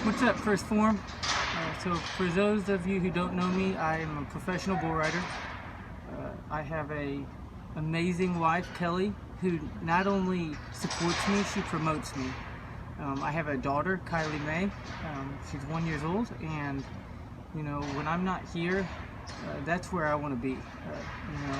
What's up, First Phorm? So for those of you who don't know me, I am a professional bull rider. I have a amazing wife, Kelly, who not only supports me, she promotes me. I have a daughter, Kylie Mae. She's 1 year old, and you know, when I'm not here, that's where I want to be. You know,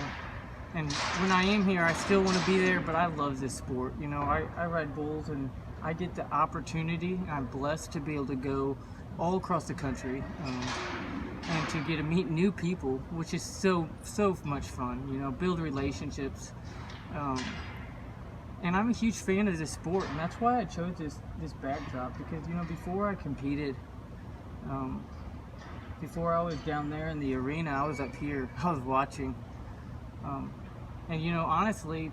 and when I am here, I still want to be there, but I love this sport. You know, I ride bulls, and I get the opportunity. I'm blessed to be able to go all across the country and to get to meet new people, which is so much fun. You know, build relationships. And I'm a huge fan of this sport, and that's why I chose this backdrop, because you know, before I competed, before I was down there in the arena, I was up here, I was watching. And you know, honestly,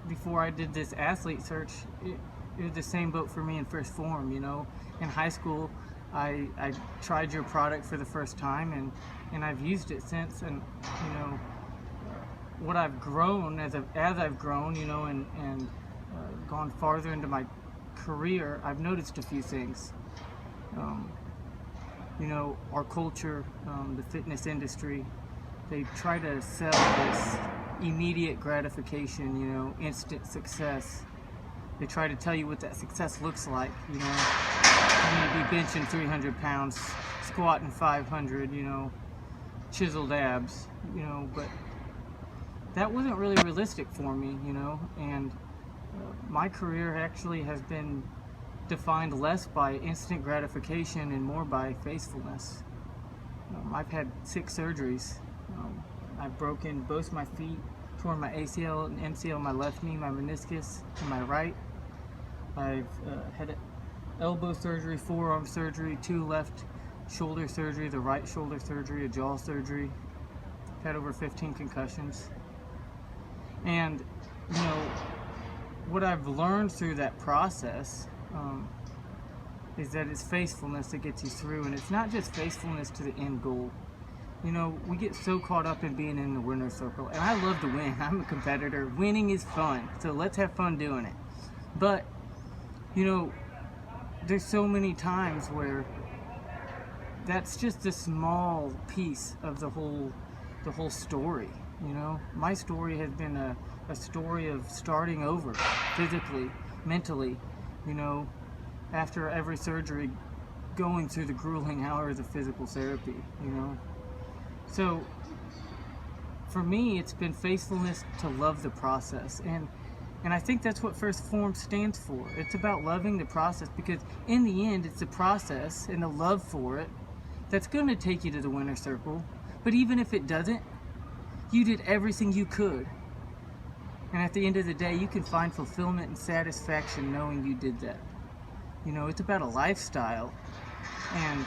before I did this athlete search, it was the same boat for me in First Phorm. You know, in high school, I tried your product for the first time, and I've used it since. And you know, what I've grown as I've grown, you know, and gone farther into my career, I've noticed a few things. You know, our culture, the fitness industry, they try to sell this immediate gratification, you know, instant success. They try to tell you what that success looks like. You know, I'm going to be benching 300 pounds, squatting 500, you know, chiseled abs, you know, but that wasn't really realistic for me, you know, and my career actually has been defined less by instant gratification and more by faithfulness. I've had 6 surgeries. I've broken both my feet, torn my ACL and MCL, my left knee, my meniscus, and my right. I've had elbow surgery, forearm surgery, 2 left shoulder surgery, the right shoulder surgery, a jaw surgery. I've had over 15 concussions. And, you know, what I've learned through that process is that it's faithfulness that gets you through, and it's not just faithfulness to the end goal. You know, we get so caught up in being in the winner's circle, and I love to win. I'm a competitor. Winning is fun, so let's have fun doing it. But, you know, there's so many times where that's just a small piece of the whole story. You know, my story has been a story of starting over physically, mentally, you know, after every surgery, going through the grueling hours of physical therapy, you know. So for me, it's been faithfulness to love the process, and I think that's what First Phorm stands for. It's about loving the process, because in the end, it's the process and the love for it that's going to take you to the winner's circle. But even if it doesn't, you did everything you could, and at the end of the day, you can find fulfillment and satisfaction knowing you did that. You know, it's about a lifestyle, and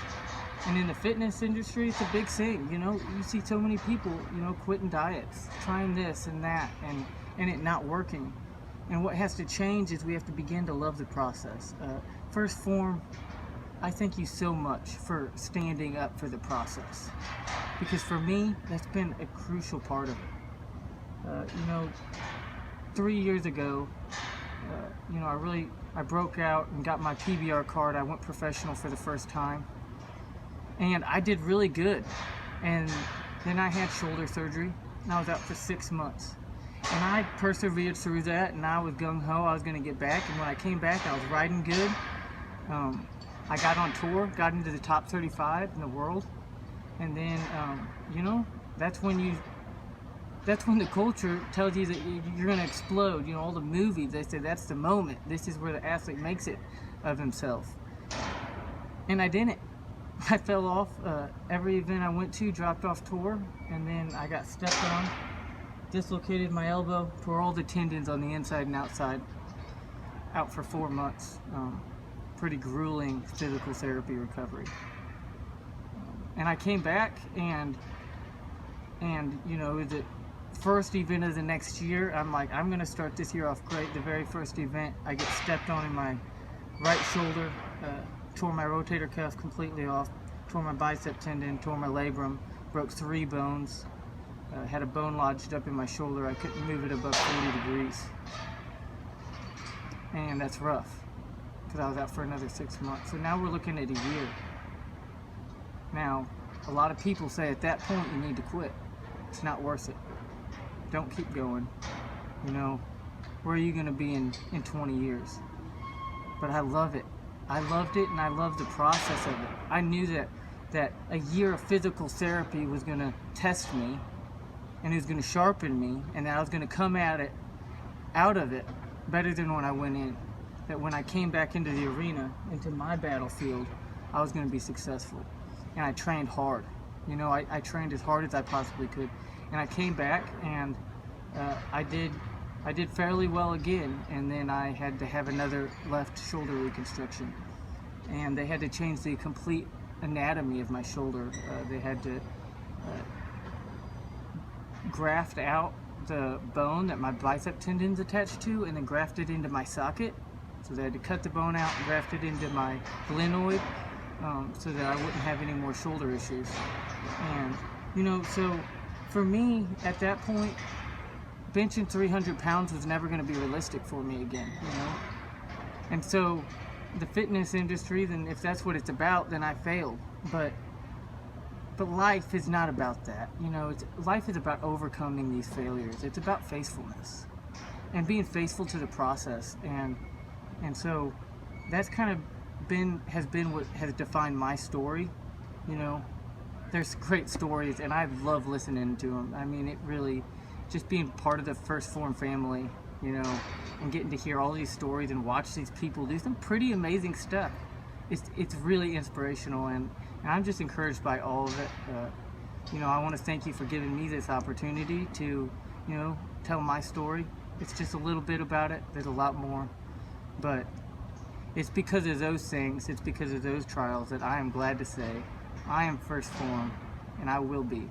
in the fitness industry, it's a big thing. You know, you see so many people, you know, quitting diets, trying this and that, and it not working. And what has to change is we have to begin to love the process. First Phorm, I thank you so much for standing up for the process, because for me, that's been a crucial part of it. You know, 3 years ago, you know, I broke out and got my PBR card. I went professional for the first time, and I did really good. And then I had shoulder surgery, and I was out for 6 months. And I persevered through that, and I was gung-ho. I was going to get back, and when I came back, I was riding good. I got on tour, got into the top 35 in the world, and then, you know, that's when the culture tells you that you're going to explode. You know, all the movies, they say that's the moment. This is where the athlete makes it of himself. And I didn't. I fell off. Every event I went to, dropped off tour, and then I got stepped on, dislocated my elbow, tore all the tendons on the inside and outside, out for 4 months. Pretty grueling physical therapy recovery. And I came back, and you know, the first event of the next year, I'm like, I'm going to start this year off great. The very first event, I get stepped on in my right shoulder, tore my rotator cuff completely off, tore my bicep tendon, tore my labrum, broke 3 bones, had a bone lodged up in my shoulder. I couldn't move it above 40 degrees. And that's rough. because I was out for another 6 months. So now we're looking at a year. Now, a lot of people say at that point you need to quit. It's not worth it. Don't keep going. You know, where are you going to be in 20 years? But I love it. I loved it, and I loved the process of it. I knew that a year of physical therapy was going to test me, and it was going to sharpen me, and that I was going to come out of it better than when I went in. That when I came back into the arena, into my battlefield, I was going to be successful. And I trained hard. You know, I trained as hard as I possibly could. And I came back, and I did fairly well again, and then I had to have another left shoulder reconstruction. And they had to change the complete anatomy of my shoulder. They had to graft out the bone that my bicep tendon's attached to, and then graft it into my socket. So they had to cut the bone out and graft it into my glenoid, so that I wouldn't have any more shoulder issues. And, you know, so for me, at that point, benching 300 pounds was never going to be realistic for me again, you know? And so the fitness industry, then if that's what it's about, then I failed. But life is not about that, you know? Life is about overcoming these failures. It's about faithfulness and being faithful to the process. And so that's kind of has been what has defined my story, you know? There's great stories, and I love listening to them. I mean, it really, just being part of the first Phorm family, you know, and getting to hear all these stories and watch these people do some pretty amazing stuff. It's really inspirational, and I'm just encouraged by all of it. You know, I want to thank you for giving me this opportunity to, you know, tell my story. It's just a little bit about it. There's a lot more, but it's because of those things, it's because of those trials that I am glad to say I am first Phorm, and I will be.